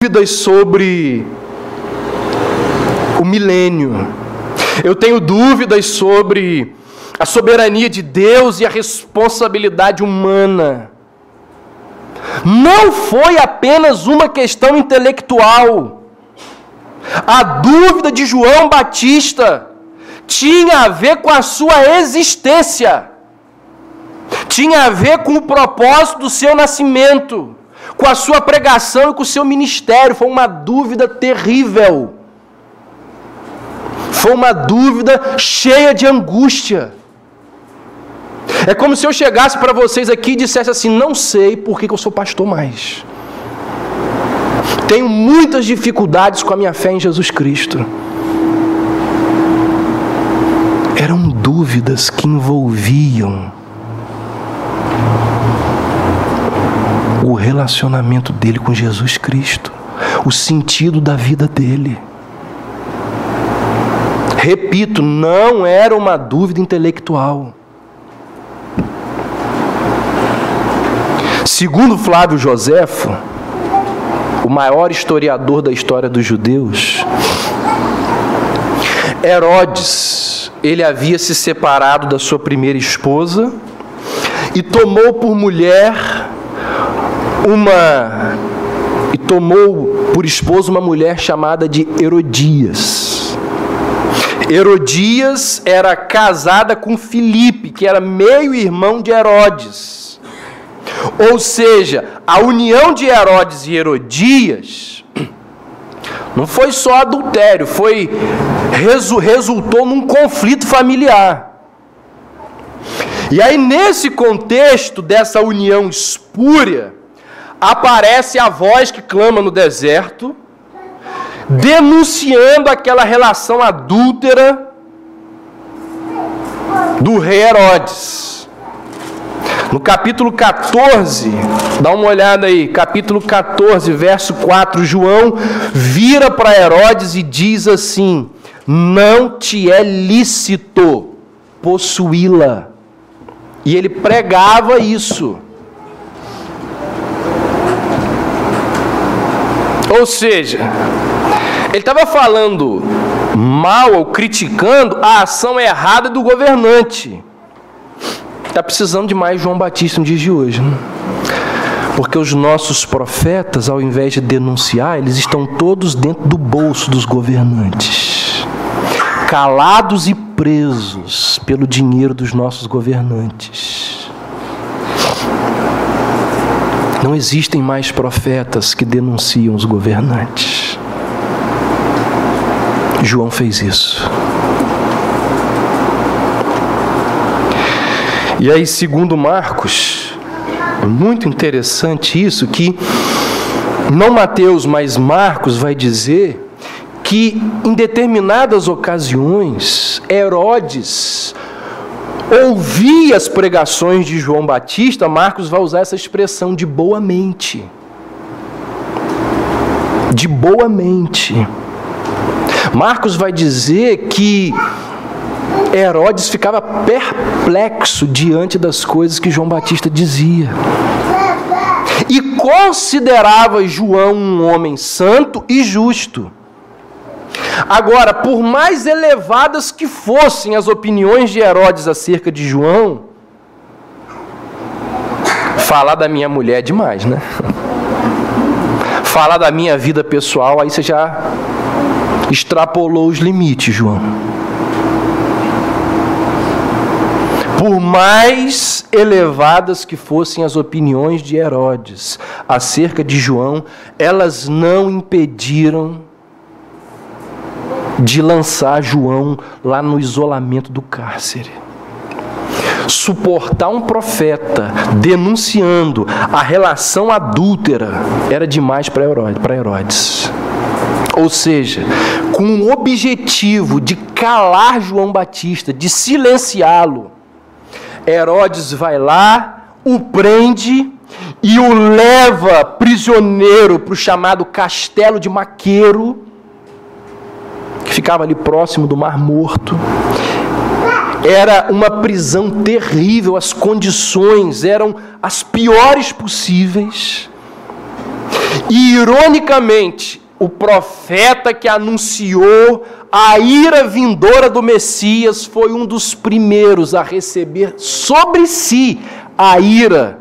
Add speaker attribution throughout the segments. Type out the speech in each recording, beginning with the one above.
Speaker 1: dúvidas sobre o milênio. Eu tenho dúvidas sobre a soberania de Deus e a responsabilidade humana. Não foi apenas uma questão intelectual. A dúvida de João Batista tinha a ver com a sua existência. Tinha a ver com o propósito do seu nascimento, com a sua pregação e com o seu ministério. Foi uma dúvida terrível. Foi uma dúvida cheia de angústia. É como se eu chegasse para vocês aqui e dissesse assim: não sei por que eu sou pastor mais. Tenho muitas dificuldades com a minha fé em Jesus Cristo. Eram dúvidas que envolviam o relacionamento dele com Jesus Cristo, o sentido da vida dele. Repito, não era uma dúvida intelectual. Segundo Flávio Joséfo, o maior historiador da história dos judeus, Herodes, ele havia se separado da sua primeira esposa e tomou por esposa uma mulher chamada de Herodias. Herodias era casada com Filipe, que era meio-irmão de Herodes. Ou seja, a união de Herodes e Herodias não foi só adultério, resultou num conflito familiar. E aí, nesse contexto dessa união espúria, aparece a voz que clama no deserto, denunciando aquela relação adúltera do rei Herodes. No capítulo 14, dá uma olhada aí, capítulo 14, verso 4, João vira para Herodes e diz assim: não te é lícito possuí-la. E ele pregava isso. Ou seja, ele estava falando mal ou criticando a ação errada do governante. Está precisando de mais João Batista nos dias de hoje, né? Porque os nossos profetas, ao invés de denunciar, eles estão todos dentro do bolso dos governantes, calados e presos pelo dinheiro dos nossos governantes. Não existem mais profetas que denunciam os governantes. João fez isso. E aí, segundo Marcos, é muito interessante isso, que não Mateus, mas Marcos vai dizer que em determinadas ocasiões, Herodes ouvia as pregações de João Batista. Marcos vai usar essa expressão de boa mente. De boa mente. Marcos vai dizer que Herodes ficava perplexo diante das coisas que João Batista dizia. E considerava João um homem santo e justo. Agora, por mais elevadas que fossem as opiniões de Herodes acerca de João, falar da minha mulher é demais, né? Falar da minha vida pessoal, aí você já extrapolou os limites, João. Por mais elevadas que fossem as opiniões de Herodes acerca de João, elas não impediram de lançar João lá no isolamento do cárcere. Suportar um profeta denunciando a relação adúltera era demais para Herodes. Ou seja, com o objetivo de calar João Batista, de silenciá-lo, Herodes vai lá, o prende e o leva prisioneiro para o chamado Castelo de Maqueiro, que ficava ali próximo do Mar Morto. Era uma prisão terrível, as condições eram as piores possíveis. E, ironicamente, o profeta que anunciou a ira vindoura do Messias foi um dos primeiros a receber sobre si a ira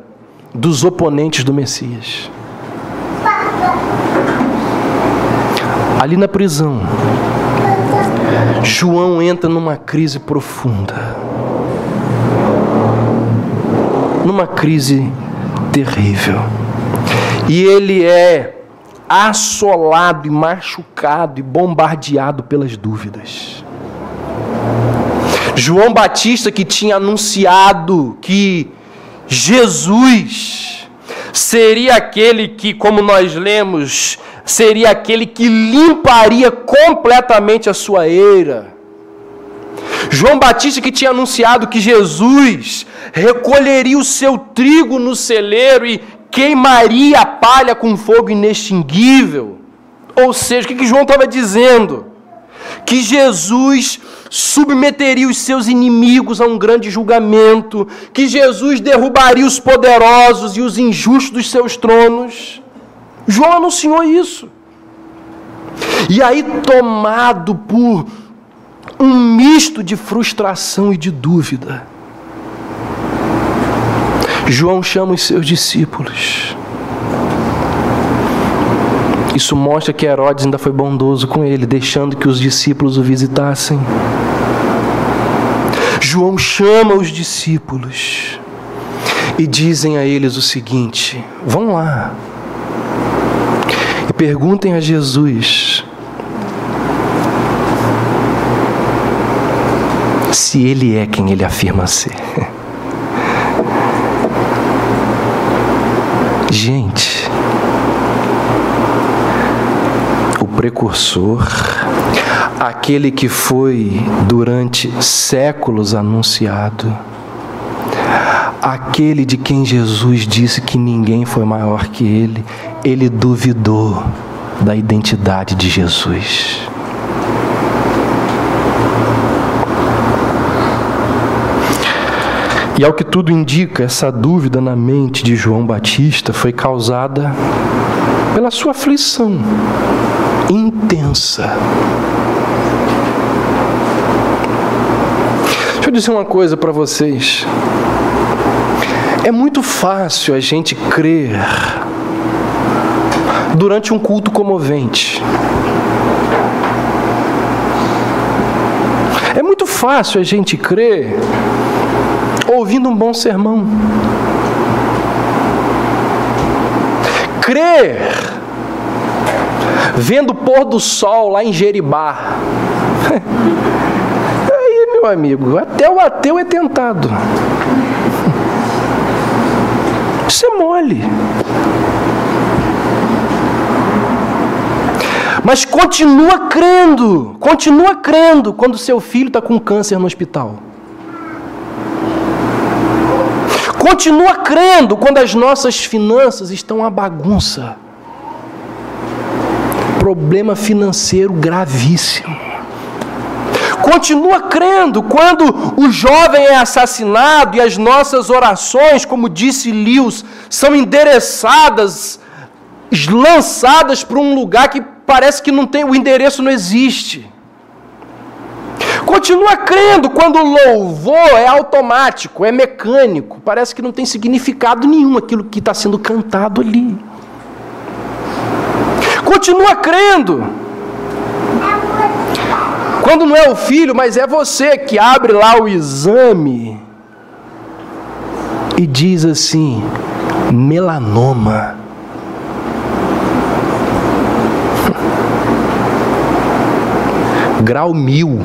Speaker 1: dos oponentes do Messias. Ali na prisão, João entra numa crise profunda, numa crise terrível, e ele é assolado e machucado e bombardeado pelas dúvidas. João Batista, que tinha anunciado que Jesus seria aquele que, como nós lemos, seria aquele que limparia completamente a sua eira. João Batista, que tinha anunciado que Jesus recolheria o seu trigo no celeiro e queimaria a palha com fogo inextinguível. Ou seja, o que João estava dizendo? Que Jesus submeteria os seus inimigos a um grande julgamento, que Jesus derrubaria os poderosos e os injustos dos seus tronos. João anunciou isso. E aí, tomado por um misto de frustração e de dúvida, João chama os seus discípulos. Isso mostra que Herodes ainda foi bondoso com ele, deixando que os discípulos o visitassem. João chama os discípulos e dizem a eles o seguinte: vão lá e perguntem a Jesus se ele é quem ele afirma ser. Gente, o precursor, aquele que foi durante séculos anunciado, aquele de quem Jesus disse que ninguém foi maior que ele duvidou da identidade de Jesus. E ao que tudo indica, essa dúvida na mente de João Batista foi causada pela sua aflição intensa. Deixa eu dizer uma coisa para vocês. É muito fácil a gente crer durante um culto comovente. É muito fácil a gente crer ouvindo um bom sermão. Crer vendo o pôr do sol lá em Jeribá. Aí, meu amigo, até o ateu é tentado. Isso é mole. Mas continua crendo quando seu filho está com câncer no hospital. Continua crendo quando as nossas finanças estão uma bagunça. Problema financeiro gravíssimo. Continua crendo quando o jovem é assassinado e as nossas orações, como disse Lewis, são endereçadas, lançadas para um lugar que parece que não tem, o endereço não existe. Continua crendo quando o louvor é automático, é mecânico, parece que não tem significado nenhum aquilo que está sendo cantado ali. Continua crendo quando não é o filho, mas é você que abre lá o exame e diz assim: melanoma. Grau 1000.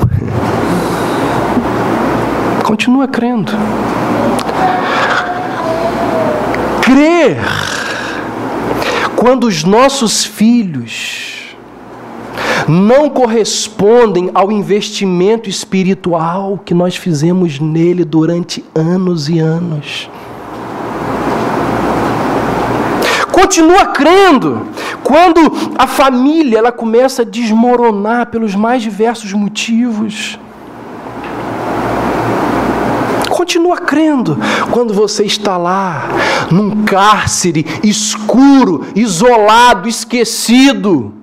Speaker 1: Continua crendo. Crer quando os nossos filhos não correspondem ao investimento espiritual que nós fizemos nele durante anos e anos. Continua crendo quando a família ela começa a desmoronar pelos mais diversos motivos. continua crendo quando você está lá, num cárcere escuro, isolado, esquecido.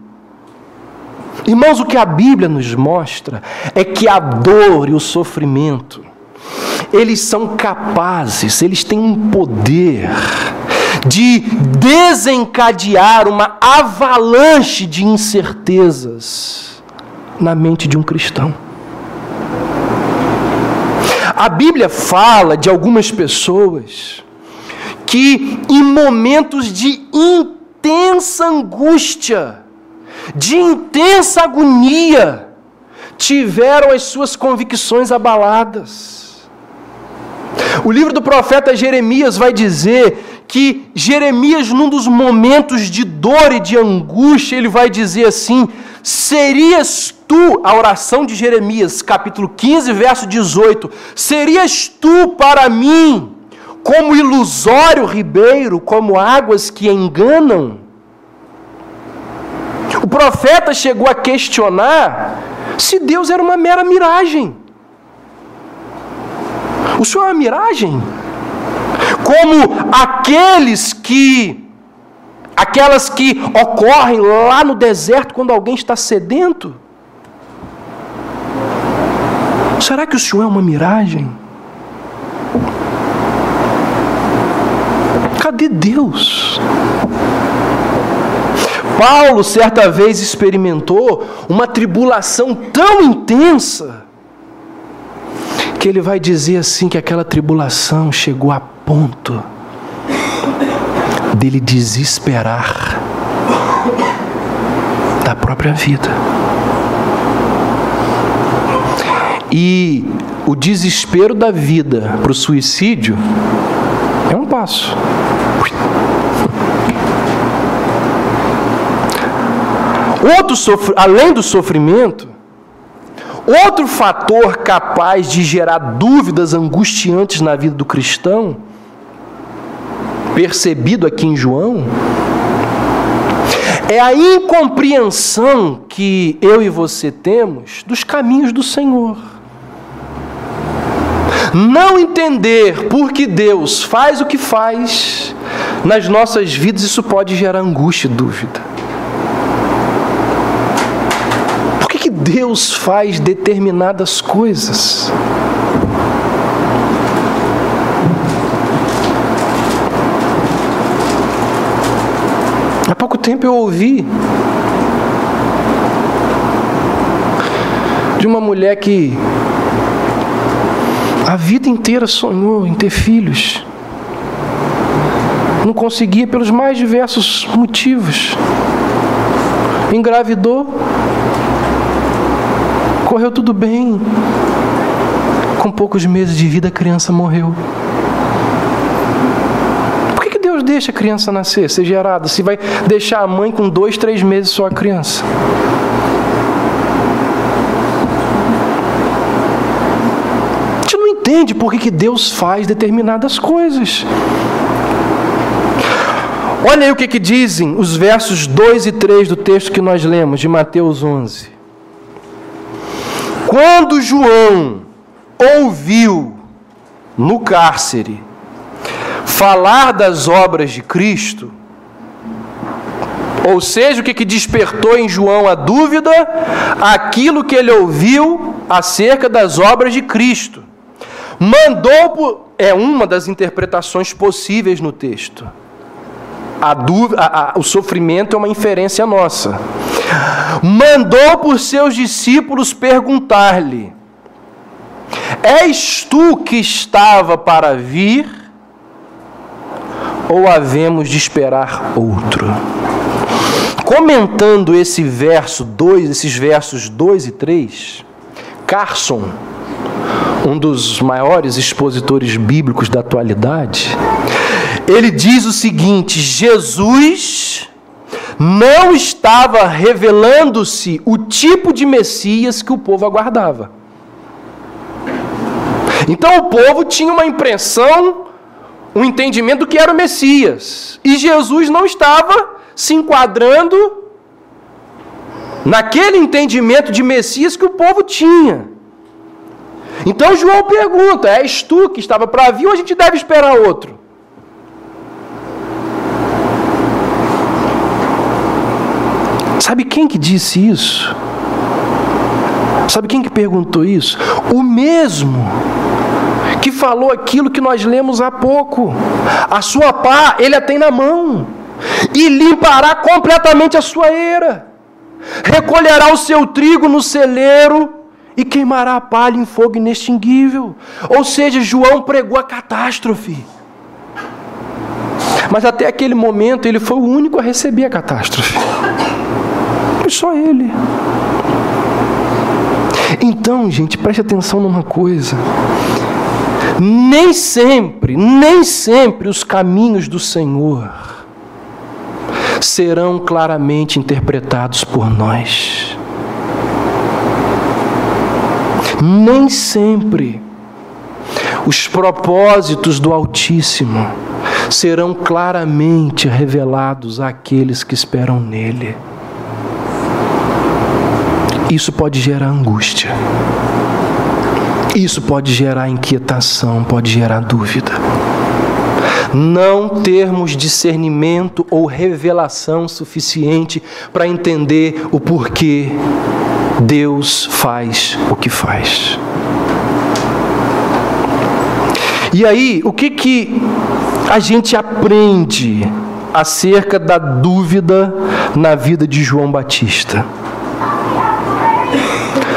Speaker 1: Irmãos, o que a Bíblia nos mostra é que a dor e o sofrimento, eles são capazes, eles têm um poder de desencadear uma avalanche de incertezas na mente de um cristão. A Bíblia fala de algumas pessoas que, em momentos de intensa angústia, de intensa agonia, tiveram as suas convicções abaladas. O livro do profeta Jeremias vai dizer que Jeremias, num dos momentos de dor e de angústia, ele vai dizer assim: serias tu, a oração de Jeremias, capítulo 15, verso 18, serias tu para mim como ilusório ribeiro, como águas que enganam? O profeta chegou a questionar se Deus era uma mera miragem. O Senhor é uma miragem? Como aquelas que ocorrem lá no deserto quando alguém está sedento? Será que o Senhor é uma miragem? Cadê Deus? Paulo, certa vez, experimentou uma tribulação tão intensa que ele vai dizer assim que aquela tribulação chegou a ponto dele desesperar da própria vida. E o desespero da vida para o suicídio é um passo. Além do sofrimento, outro fator capaz de gerar dúvidas angustiantes na vida do cristão, percebido aqui em João, é a incompreensão que eu e você temos dos caminhos do Senhor. Não entender por que Deus faz o que faz nas nossas vidas, isso pode gerar angústia e dúvida. Deus faz determinadas coisas. Há pouco tempo eu ouvi de uma mulher que a vida inteira sonhou em ter filhos. Não conseguia pelos mais diversos motivos. Engravidou. Correu tudo bem. Com poucos meses de vida, a criança morreu. Por que Deus deixa a criança nascer, ser gerada, se vai deixar a mãe com 2, 3 meses só a criança? A gente não entende por que Deus faz determinadas coisas. Olha aí o que dizem os versos 2 e 3 do texto que nós lemos, de Mateus 11. Quando João ouviu no cárcere falar das obras de Cristo, ou seja, o que despertou em João a dúvida? Aquilo que ele ouviu acerca das obras de Cristo. É uma das interpretações possíveis no texto. O sofrimento é uma inferência nossa. Mandou por seus discípulos perguntar-lhe: és tu que estava para vir, ou havemos de esperar outro? Comentando esses versos 2 e 3, Carson, um dos maiores expositores bíblicos da atualidade, ele diz o seguinte: Jesus não estava revelando-se o tipo de Messias que o povo aguardava. Então o povo tinha uma impressão, um entendimento do que era o Messias. E Jesus não estava se enquadrando naquele entendimento de Messias que o povo tinha. Então João pergunta: és tu que estava para vir ou a gente deve esperar outro? Sabe quem que disse isso? Sabe quem que perguntou isso? O mesmo que falou aquilo que nós lemos há pouco. A sua pá, ele a tem na mão, e limpará completamente a sua eira. Recolherá o seu trigo no celeiro e queimará a palha em fogo inextinguível. Ou seja, João pregou a catástrofe. Mas até aquele momento ele foi o único a receber a catástrofe. Foi só ele. Então, gente, preste atenção numa coisa. Nem sempre os caminhos do Senhor serão claramente interpretados por nós. Nem sempre os propósitos do Altíssimo serão claramente revelados àqueles que esperam nele. Isso pode gerar angústia. Isso pode gerar inquietação, pode gerar dúvida. Não termos discernimento ou revelação suficiente para entender o porquê Deus faz o que faz. E aí, o que a gente aprende acerca da dúvida na vida de João Batista?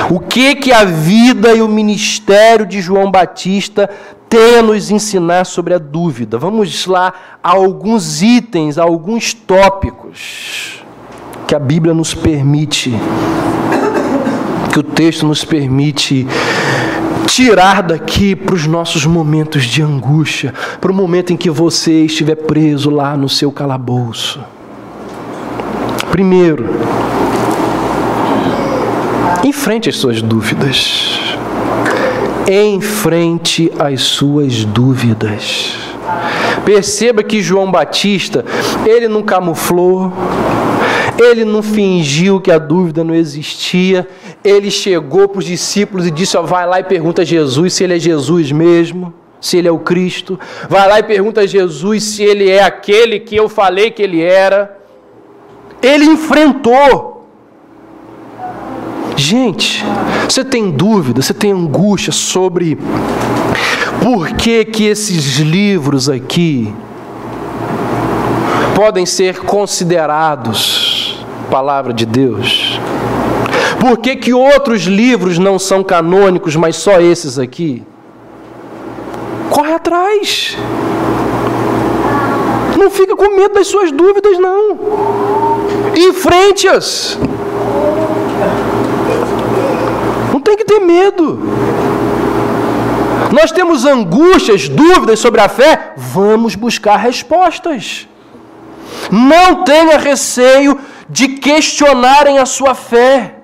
Speaker 1: O que a vida e o ministério de João Batista tem a nos ensinar sobre a dúvida? Vamos lá a alguns itens, a alguns tópicos que a Bíblia nos permite, que o texto nos permite tirar daqui para os nossos momentos de angústia, para o momento em que você estiver preso lá no seu calabouço. Primeiro, enfrente as suas dúvidas. Enfrente as suas dúvidas. Perceba que João Batista, ele não camuflou, ele não fingiu que a dúvida não existia. Ele chegou para os discípulos e disse: vai lá e pergunta a Jesus se ele é Jesus mesmo, se ele é o Cristo. Vai lá e pergunta a Jesus se ele é aquele que eu falei que ele era. Ele enfrentou. Gente, você tem dúvida, você tem angústia sobre por que esses livros aqui podem ser considerados palavra de Deus? Por que outros livros não são canônicos, mas só esses aqui? Corre atrás. Não fica com medo das suas dúvidas, não. Enfrente-as. Não tem que ter medo. Nós temos angústias, dúvidas sobre a fé, vamos buscar respostas. Não tenha receio de questionarem a sua fé.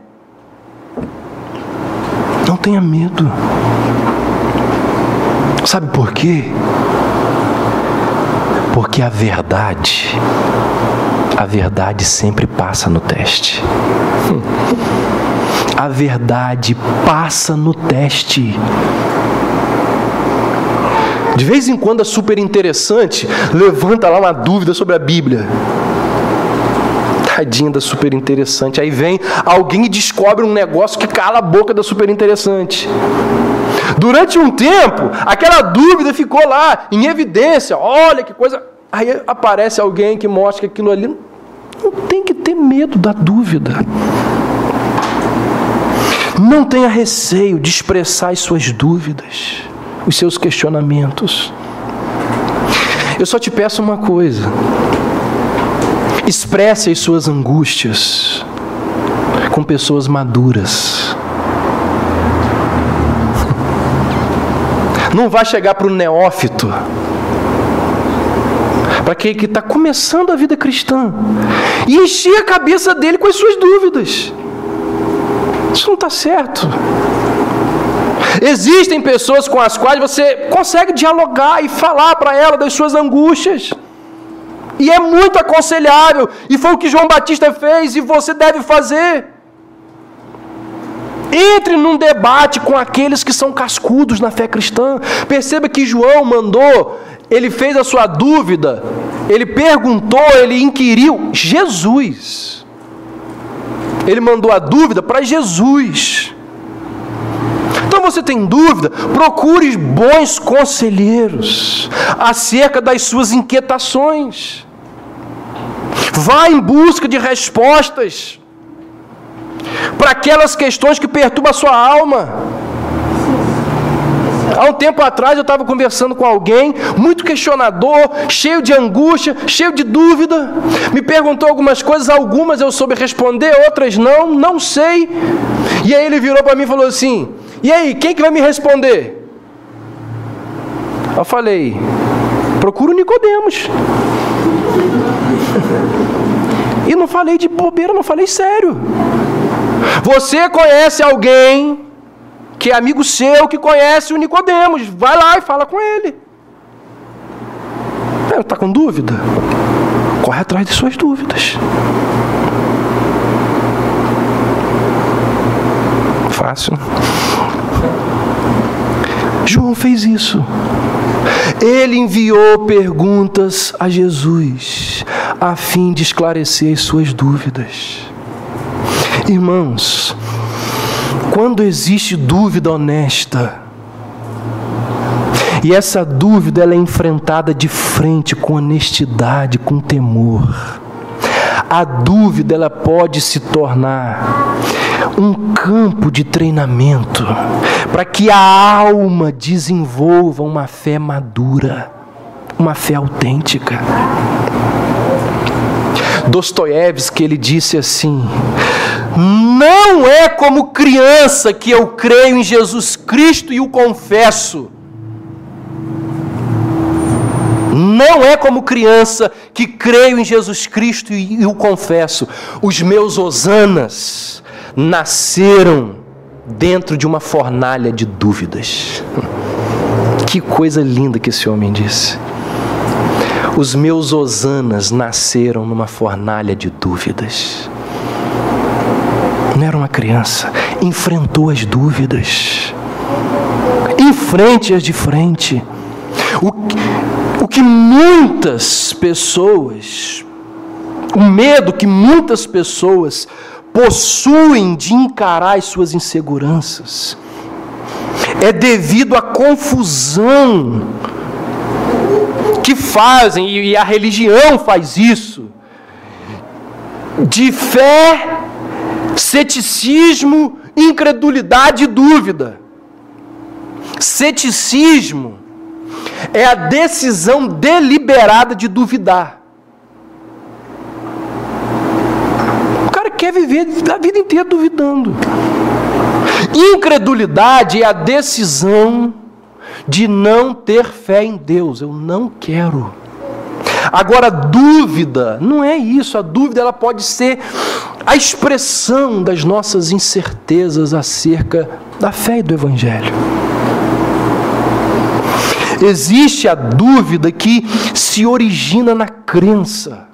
Speaker 1: Não tenha medo. Sabe por quê? Porque a verdade sempre passa no teste. A verdade passa no teste. De vez em quando a Super Interessante levanta lá uma dúvida sobre a Bíblia. Tadinha da Super Interessante. Aí vem alguém e descobre um negócio que cala a boca da Super Interessante. Durante um tempo, aquela dúvida ficou lá, em evidência. Olha que coisa... Aí aparece alguém que mostra que aquilo ali... Não tem que ter medo da dúvida. Não tenha receio de expressar as suas dúvidas, os seus questionamentos. Eu só te peço uma coisa: expresse as suas angústias com pessoas maduras. Não vá chegar para o neófito, para aquele que está começando a vida cristã, e encher a cabeça dele com as suas dúvidas. Isso não está certo. Existem pessoas com as quais você consegue dialogar e falar para ela das suas angústias. E é muito aconselhável. E foi o que João Batista fez e você deve fazer. Entre num debate com aqueles que são cascudos na fé cristã. Perceba que João mandou, ele fez a sua dúvida, ele perguntou, ele inquiriu Jesus. Ele mandou a dúvida para Jesus. Então você tem dúvida, procure bons conselheiros acerca das suas inquietações. Vá em busca de respostas para aquelas questões que perturbam a sua alma. Há um tempo atrás eu estava conversando com alguém, muito questionador, cheio de angústia, cheio de dúvida. Me perguntou algumas coisas, algumas eu soube responder, outras não sei. E aí ele virou para mim e falou assim: e aí, quem que vai me responder? Eu falei: procura o Nicodemos. E não falei de bobeira, não falei sério. Você conhece alguém que é amigo seu, que conhece o Nicodemos, vai lá e fala com ele. Está com dúvida? Corre atrás de suas dúvidas. Fácil. João fez isso. Ele enviou perguntas a Jesus, a fim de esclarecer as suas dúvidas. Irmãos, quando existe dúvida honesta, e essa dúvida ela é enfrentada de frente, com honestidade, com temor, a dúvida ela pode se tornar um campo de treinamento para que a alma desenvolva uma fé madura, uma fé autêntica. Dostoiévski, ele disse assim: não é como criança que eu creio em Jesus Cristo e o confesso. Não é como criança que creio em Jesus Cristo e o confesso. Os meus hosanas nasceram dentro de uma fornalha de dúvidas. Que coisa linda que esse homem disse. Os meus hosanas nasceram numa fornalha de dúvidas. Não era uma criança, enfrentou as dúvidas. Enfrente-as de frente. O que muitas pessoas, o medo que muitas pessoas possuem de encarar as suas inseguranças, é devido à confusão que fazem, e a religião faz isso, de fé, ceticismo, incredulidade e dúvida. Ceticismo é a decisão deliberada de duvidar. O cara quer viver a vida inteira duvidando. Incredulidade é a decisão de não ter fé em Deus. Eu não quero. Agora, dúvida não é isso. A dúvida ela pode ser a expressão das nossas incertezas acerca da fé e do Evangelho. Existe a dúvida que se origina na crença.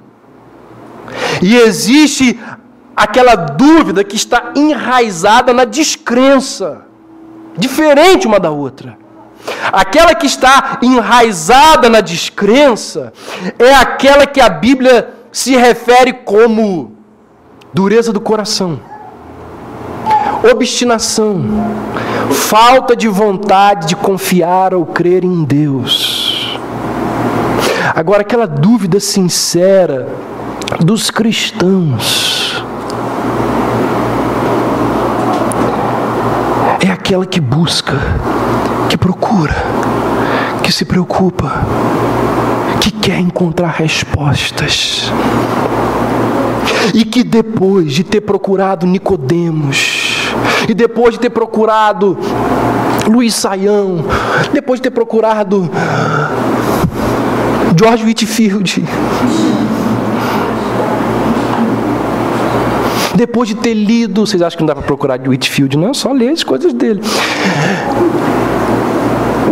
Speaker 1: E existe aquela dúvida que está enraizada na descrença. Diferente uma da outra. Aquela que está enraizada na descrença é aquela que a Bíblia se refere como dureza do coração, obstinação, falta de vontade de confiar ou crer em Deus. Agora, aquela dúvida sincera dos cristãos é aquela que busca, que procura, que se preocupa, que quer encontrar respostas. E que depois de ter procurado Nicodemos, e depois de ter procurado Luiz Saião, depois de ter procurado George Whitefield, depois de ter lido, vocês acham que não dá para procurar de Whitefield? Não, só ler as coisas dele.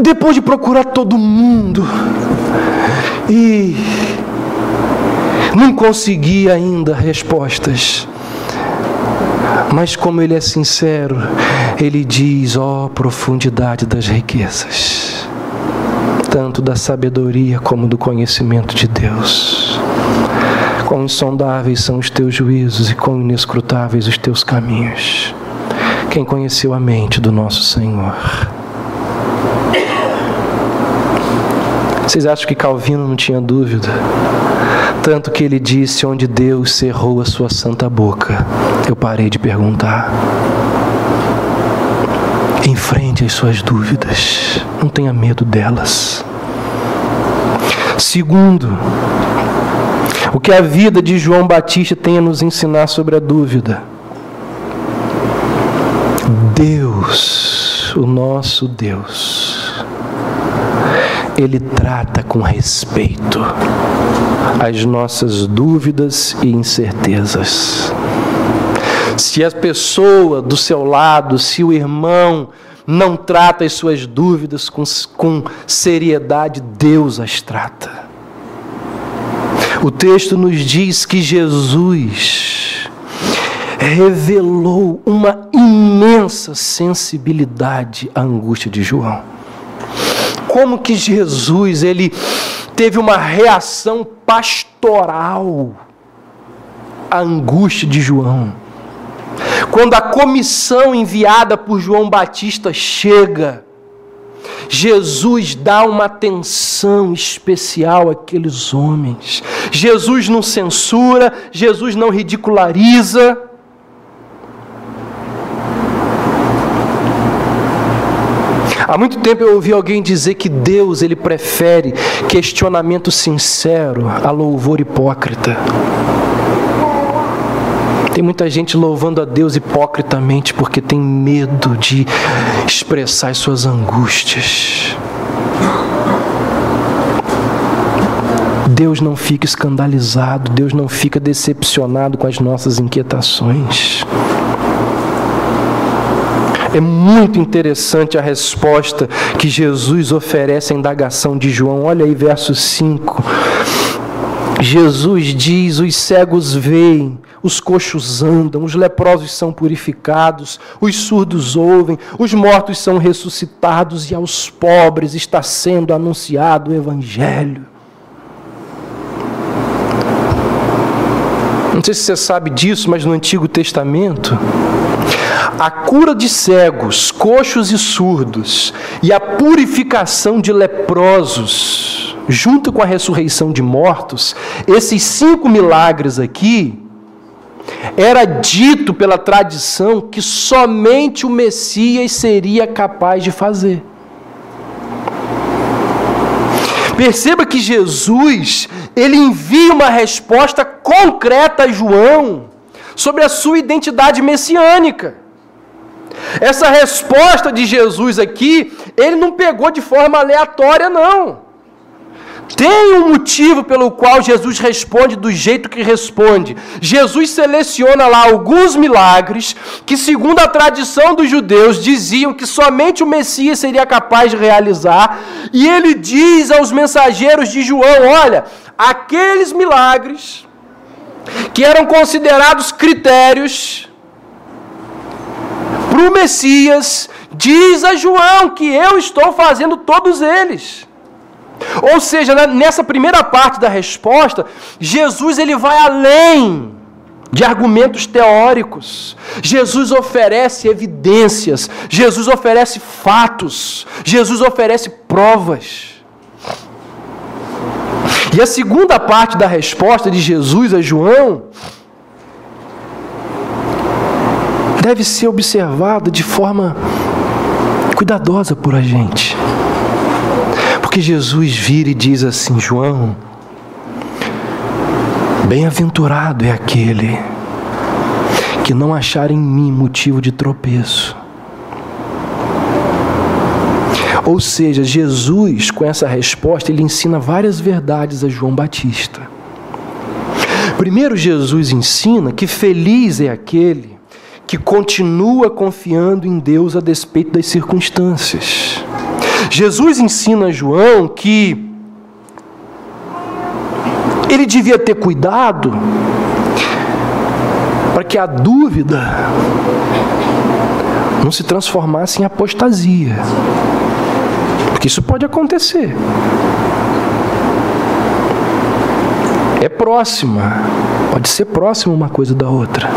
Speaker 1: Depois de procurar todo mundo e não consegui ainda respostas, Mas como ele é sincero, ele diz: ó, profundidade das riquezas, tanto da sabedoria como do conhecimento de Deus. Quão insondáveis são os teus juízos e quão inescrutáveis os teus caminhos. Quem conheceu a mente do nosso Senhor? Vocês acham que Calvino não tinha dúvida? Tanto que ele disse: onde Deus cerrou a sua santa boca, eu parei de perguntar. Enfrente as suas dúvidas, não tenha medo delas. Segundo, o que a vida de João Batista tem a nos ensinar sobre a dúvida. Deus, o nosso Deus, Ele trata com respeito as nossas dúvidas e incertezas. Se a pessoa do seu lado, se o irmão não trata as suas dúvidas com seriedade, Deus as trata. O texto nos diz que Jesus revelou uma imensa sensibilidade à angústia de João. Como que Jesus, ele teve uma reação pastoral à angústia de João. Quando a comissão enviada por João Batista chega, Jesus dá uma atenção especial àqueles homens. Jesus não censura, Jesus não ridiculariza. Há muito tempo eu ouvi alguém dizer que Deus, ele prefere questionamento sincero a louvor hipócrita. Tem muita gente louvando a Deus hipocritamente porque tem medo de expressar as suas angústias. Deus não fica escandalizado, Deus não fica decepcionado com as nossas inquietações. É muito interessante a resposta que Jesus oferece à indagação de João. Olha aí, verso 5. Jesus diz: os cegos veem, os coxos andam, os leprosos são purificados, os surdos ouvem, os mortos são ressuscitados e aos pobres está sendo anunciado o Evangelho. Não sei se você sabe disso, mas no Antigo Testamento, a cura de cegos, coxos e surdos e a purificação de leprosos, junto com a ressurreição de mortos, esses 5 milagres aqui, era dito pela tradição que somente o Messias seria capaz de fazer. Perceba que Jesus, ele envia uma resposta concreta a João sobre a sua identidade messiânica. Essa resposta de Jesus aqui, ele não pegou de forma aleatória, não. Tem um motivo pelo qual Jesus responde do jeito que responde. Jesus seleciona lá alguns milagres que, segundo a tradição dos judeus, diziam que somente o Messias seria capaz de realizar. E ele diz aos mensageiros de João: olha, aqueles milagres que eram considerados critérios para o Messias, diz a João que eu estou fazendo todos eles. Ou seja, nessa primeira parte da resposta, Jesus ele vai além de argumentos teóricos. Jesus oferece evidências, Jesus oferece fatos, Jesus oferece provas. E a segunda parte da resposta de Jesus a João deve ser observada de forma cuidadosa por a gente. Porque Jesus vira e diz assim: João, bem-aventurado é aquele que não achar em mim motivo de tropeço. Ou seja, Jesus, com essa resposta, ele ensina várias verdades a João Batista. Primeiro, Jesus ensina que feliz é aquele que continua confiando em Deus a despeito das circunstâncias. Jesus ensina a João que ele devia ter cuidado para que a dúvida não se transformasse em apostasia. Porque isso pode acontecer. É próxima, pode ser próxima uma coisa da outra.